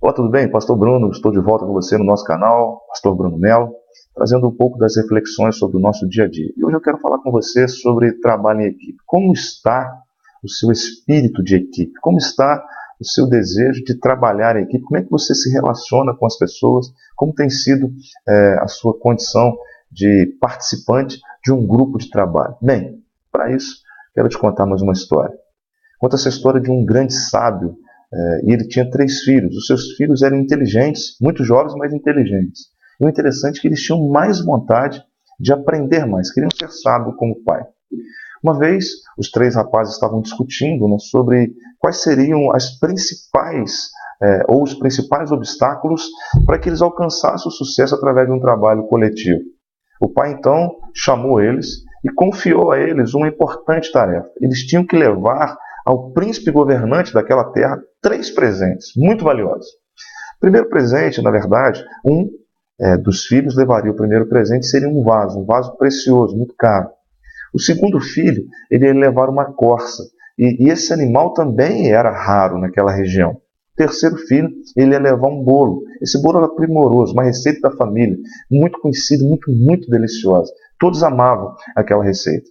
Olá, tudo bem? Pastor Bruno, estou de volta com você no nosso canal, Pastor Bruno Melo, trazendo um pouco das reflexões sobre o nosso dia a dia. E hoje eu quero falar com você sobre trabalho em equipe. Como está o seu espírito de equipe? Como está o seu desejo de trabalhar em equipe? Como é que você se relaciona com as pessoas? Como tem sido a sua condição de participante de um grupo de trabalho? Bem, para isso, quero te contar mais uma história. Conta essa história de um grande sábio, e ele tinha 3 filhos. Os seus filhos eram inteligentes, muito jovens, mas inteligentes. E o interessante é que eles tinham mais vontade de aprender mais, queriam ser sábios como o pai. Uma vez, os 3 rapazes estavam discutindo, sobre quais seriam as principais, ou os principais obstáculos para que eles alcançassem o sucesso através de um trabalho coletivo. O pai, então, chamou eles e confiou a eles uma importante tarefa. Eles tinham que levar ao príncipe governante daquela terra 3 presentes, muito valiosos. O primeiro presente, na verdade, um dos filhos levaria o primeiro presente, seria um vaso precioso, muito caro. O segundo filho, ele ia levar uma corça, e esse animal também era raro naquela região. O terceiro filho, ele ia levar um bolo. Esse bolo era primoroso, uma receita da família, muito conhecida, muito deliciosa. Todos amavam aquela receita.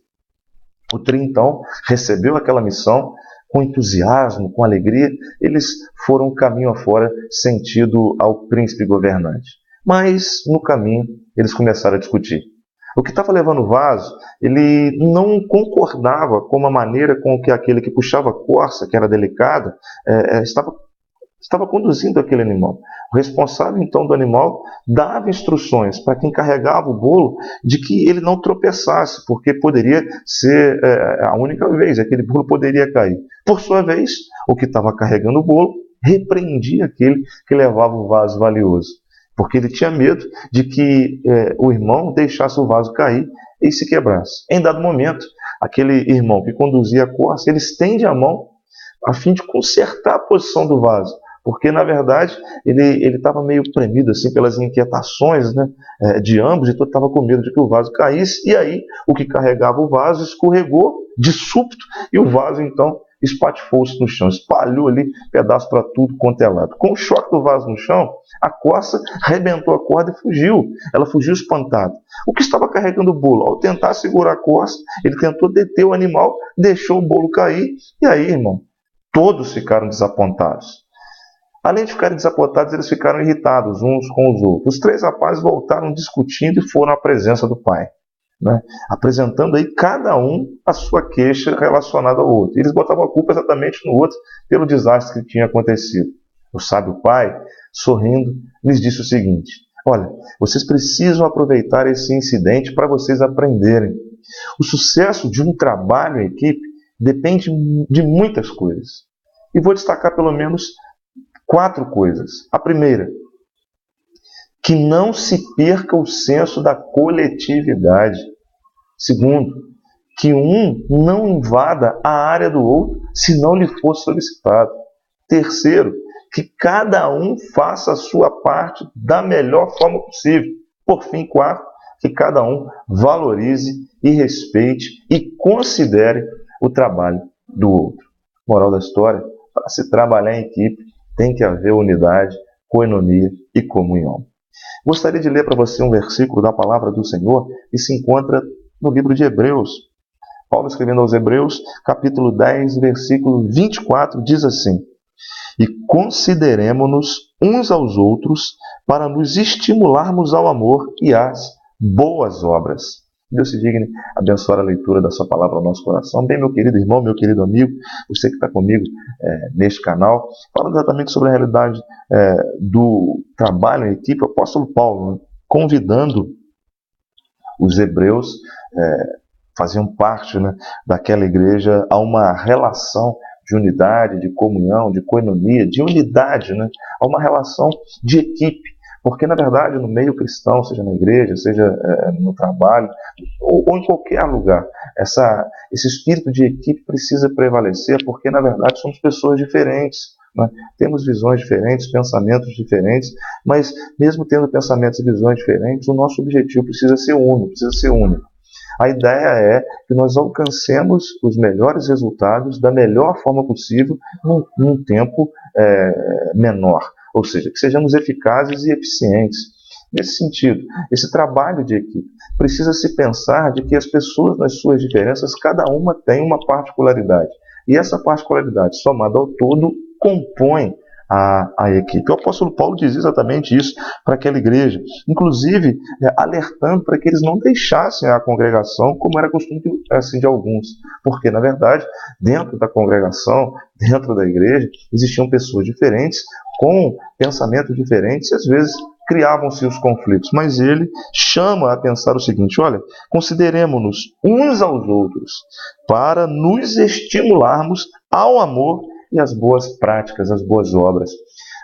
O trio, então, recebeu aquela missão com entusiasmo, com alegria. Eles foram caminho afora, sentido ao príncipe governante. Mas, no caminho, eles começaram a discutir. O que estava levando o vaso, ele não concordava com a maneira com que aquele que puxava a corça, que era delicada, estava conduzindo aquele animal. O responsável, então, do animal dava instruções para quem carregava o bolo de que ele não tropeçasse, porque poderia ser a única vez, aquele bolo poderia cair. Por sua vez, o que estava carregando o bolo repreendia aquele que levava o vaso valioso, porque ele tinha medo de que o irmão deixasse o vaso cair e se quebrasse. Em dado momento, aquele irmão que conduzia a corça, ele estende a mão a fim de consertar a posição do vaso, porque, na verdade, ele estava meio premido assim, pelas inquietações de ambos, e todo estava com medo de que o vaso caísse, e aí o que carregava o vaso escorregou de súbito, e o vaso, então, espatifou-se no chão, espalhou ali pedaço para tudo quanto é lado. Com o choque do vaso no chão, a corça arrebentou a corda e fugiu. Ela fugiu espantada. O que estava carregando o bolo? Ao tentar segurar a corça, ele tentou deter o animal, deixou o bolo cair, e aí, irmão, todos ficaram desapontados. Além de ficarem desapontados, eles ficaram irritados uns com os outros. Os 3 rapazes voltaram discutindo e foram à presença do pai, apresentando aí cada um a sua queixa relacionada ao outro. Eles botavam a culpa exatamente no outro pelo desastre que tinha acontecido. O sábio pai, sorrindo, lhes disse o seguinte: olha, vocês precisam aproveitar esse incidente para vocês aprenderem. O sucesso de um trabalho em equipe depende de muitas coisas. E vou destacar pelo menos 4 coisas. A primeira, que não se perca o senso da coletividade. Segundo, que um não invada a área do outro se não lhe for solicitado. Terceiro, que cada um faça a sua parte da melhor forma possível. Por fim, 4, que cada um valorize e respeite e considere o trabalho do outro. Moral da história, para se trabalhar em equipe, tem que haver unidade, coinonia e comunhão. Gostaria de ler para você um versículo da palavra do Senhor que se encontra no livro de Hebreus. Paulo, escrevendo aos Hebreus, capítulo 10, versículo 24, diz assim: e consideremo-nos uns aos outros para nos estimularmos ao amor e às boas obras. Deus se digne abençoar a leitura da sua palavra ao nosso coração. Bem, meu querido irmão, meu querido amigo, você que está comigo neste canal, falando exatamente sobre a realidade do trabalho em equipe, o apóstolo Paulo, convidando os hebreus, faziam parte daquela igreja, a uma relação de unidade, de comunhão, de coinonia, de unidade, a uma relação de equipe. Porque, na verdade, no meio cristão, seja na igreja, seja no trabalho, ou em qualquer lugar, esse espírito de equipe precisa prevalecer, porque, na verdade, somos pessoas diferentes, temos visões diferentes, pensamentos diferentes, mas, mesmo tendo pensamentos e visões diferentes, o nosso objetivo precisa ser único. A ideia é que nós alcancemos os melhores resultados da melhor forma possível num tempo menor. ou seja, que sejamos eficazes e eficientes. Nesse sentido, esse trabalho de equipe precisa se pensar de que as pessoas, nas suas diferenças, cada uma tem uma particularidade. E essa particularidade, somada ao todo, compõe a equipe. O apóstolo Paulo diz exatamente isso para aquela igreja, inclusive alertando para que eles não deixassem a congregação como era costume assim, de alguns, porque na verdade dentro da congregação, dentro da igreja, existiam pessoas diferentes, com pensamentos diferentes, e às vezes criavam-se os conflitos, mas ele chama a pensar o seguinte: olha, consideremos-nos uns aos outros para nos estimularmos ao amor e as boas práticas, as boas obras.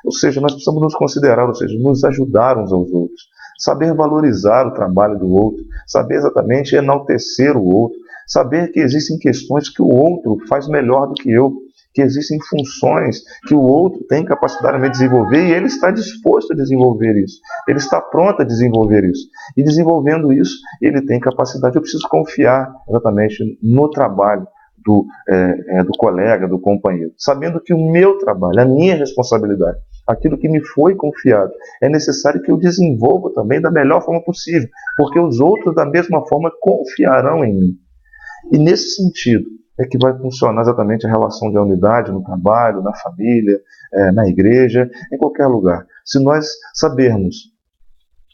Ou seja, nós precisamos nos considerar, ou seja, nos ajudar uns aos outros, saber valorizar o trabalho do outro, saber exatamente enaltecer o outro, saber que existem questões que o outro faz melhor do que eu, que existem funções que o outro tem capacidade de desenvolver e ele está disposto a desenvolver isso, ele está pronto a desenvolver isso, e desenvolvendo isso, ele tem capacidade. Eu preciso confiar exatamente no trabalho do colega, do companheiro, sabendo que o meu trabalho, a minha responsabilidade, aquilo que me foi confiado, é necessário que eu desenvolva também da melhor forma possível, porque os outros da mesma forma confiarão em mim. E nesse sentido é que vai funcionar exatamente a relação de unidade no trabalho, na família, na igreja, em qualquer lugar. Se nós sabermos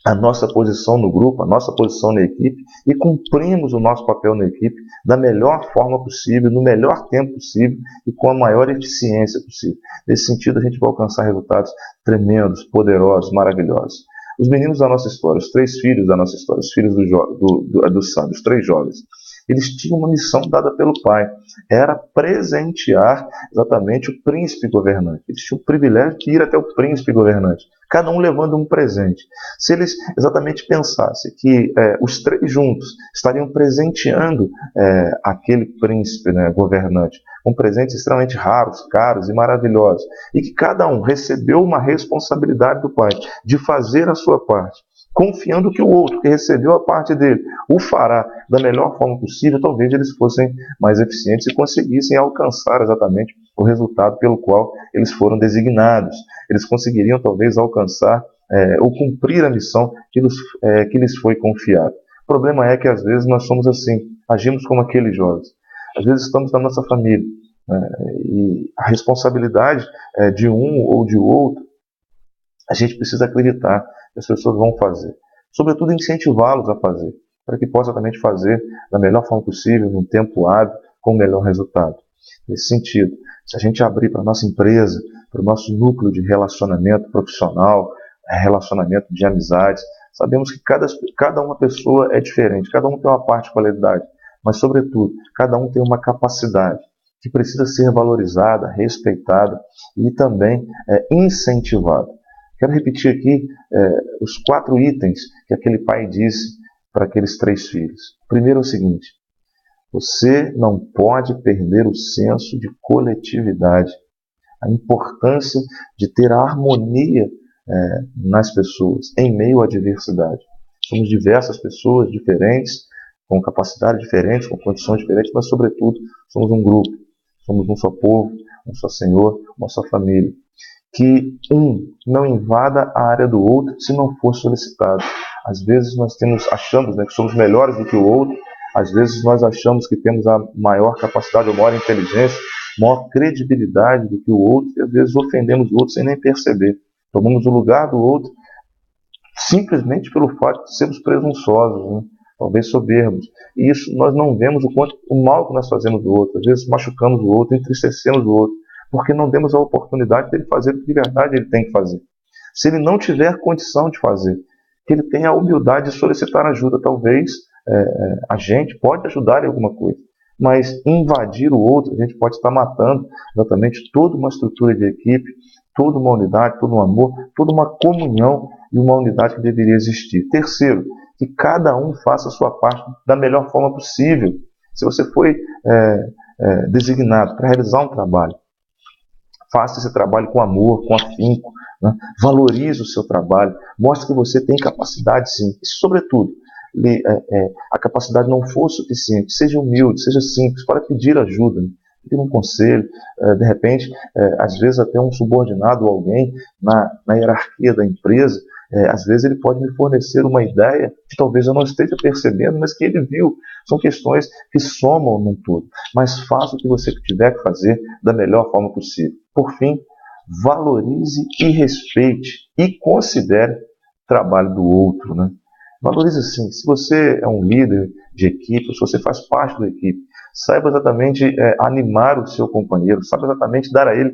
a nossa posição no grupo, a nossa posição na equipe, e cumprimos o nosso papel na equipe da melhor forma possível, no melhor tempo possível e com a maior eficiência possível. Nesse sentido, a gente vai alcançar resultados tremendos, poderosos, maravilhosos. Os meninos da nossa história, os 3 filhos da nossa história, os filhos dos sábios, os 3 jovens, eles tinham uma missão dada pelo pai, era presentear exatamente o príncipe governante. Eles tinham o privilégio de ir até o príncipe governante, cada um levando um presente. Se eles exatamente pensassem que os 3 juntos estariam presenteando aquele príncipe, governante, com presentes extremamente raros, caros e maravilhosos, e que cada um recebeu uma responsabilidade do pai de fazer a sua parte, confiando que o outro, que recebeu a parte dele, o fará da melhor forma possível, talvez eles fossem mais eficientes e conseguissem alcançar exatamente o resultado pelo qual eles foram designados. Eles conseguiriam talvez alcançar ou cumprir a missão que lhes foi confiada. O problema é que às vezes nós somos assim, agimos como aqueles jovens. Às vezes estamos na nossa família, e a responsabilidade de um ou de outro, a gente precisa acreditar que as pessoas vão fazer. Sobretudo incentivá-los a fazer, para que possam também fazer da melhor forma possível, num tempo hábil, com o melhor resultado. Nesse sentido, se a gente abrir para a nossa empresa, para o nosso núcleo de relacionamento profissional, relacionamento de amizades, sabemos que cada uma pessoa é diferente, cada um tem uma particularidade, mas, sobretudo, cada um tem uma capacidade que precisa ser valorizada, respeitada e também incentivada. Quero repetir aqui os 4 itens que aquele pai disse para aqueles 3 filhos. Primeiro é o seguinte: você não pode perder o senso de coletividade, a importância de ter a harmonia nas pessoas, em meio à diversidade. Somos diversas pessoas diferentes, com capacidades diferentes, com condições diferentes, mas, sobretudo, somos um grupo, somos um só povo, um só Senhor, uma só família. Que um não invada a área do outro se não for solicitado. Às vezes nós achamos que somos melhores do que o outro, às vezes nós achamos que temos a maior capacidade, a maior inteligência, maior credibilidade do que o outro, e às vezes ofendemos o outro sem nem perceber. Tomamos o lugar do outro simplesmente pelo fato de sermos presunçosos, talvez soberbos. E isso nós não vemos o mal que nós fazemos do outro. Às vezes machucamos o outro, entristecemos o outro, porque não demos a oportunidade dele fazer o que de verdade ele tem que fazer. Se ele não tiver condição de fazer, que ele tenha a humildade de solicitar ajuda. Talvez a gente pode ajudar em alguma coisa, mas invadir o outro, a gente pode estar matando exatamente toda uma estrutura de equipe, toda uma unidade, todo um amor, toda uma comunhão e uma unidade que deveria existir. Terceiro, que cada um faça a sua parte da melhor forma possível. Se você foi designado para realizar um trabalho, faça esse trabalho com amor, com afinco, valorize o seu trabalho, mostre que você tem capacidade sim. E, sobretudo, a capacidade não for suficiente, seja humilde, seja simples, para pedir ajuda. pedir um conselho, de repente, às vezes até um subordinado ou alguém na hierarquia da empresa, às vezes ele pode me fornecer uma ideia que talvez eu não esteja percebendo, mas que ele viu. São questões que somam num todo. Mas faça o que você tiver que fazer da melhor forma possível. Por fim, valorize e respeite e considere o trabalho do outro, né? Valorize sim. Se você é um líder de equipe, se você faz parte da equipe, saiba exatamente animar o seu companheiro, saiba exatamente dar a ele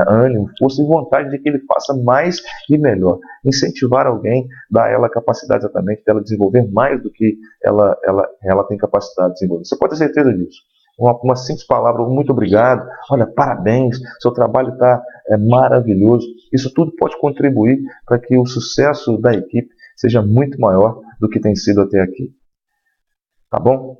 ânimo, força e vontade de que ele faça mais e melhor. Incentivar alguém, dar a ela a capacidade exatamente dela desenvolver mais do que ela tem capacidade de desenvolver. Você pode ter certeza disso. Uma simples palavra, muito obrigado, olha, parabéns, seu trabalho está maravilhoso. Isso tudo pode contribuir para que o sucesso da equipe seja muito maior do que tem sido até aqui. Tá bom?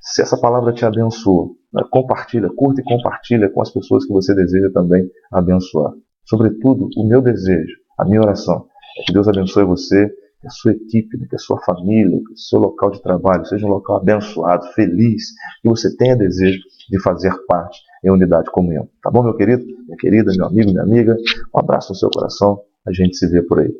Se essa palavra te abençoa, compartilha, curta e compartilha com as pessoas que você deseja também abençoar. Sobretudo, o meu desejo, a minha oração, é que Deus abençoe você, que a sua equipe, que a sua família, que o seu local de trabalho seja um local abençoado, feliz, que você tenha desejo de fazer parte em unidade e comunhão. Tá bom, meu querido, minha querida, meu amigo, minha amiga? Um abraço no seu coração, a gente se vê por aí.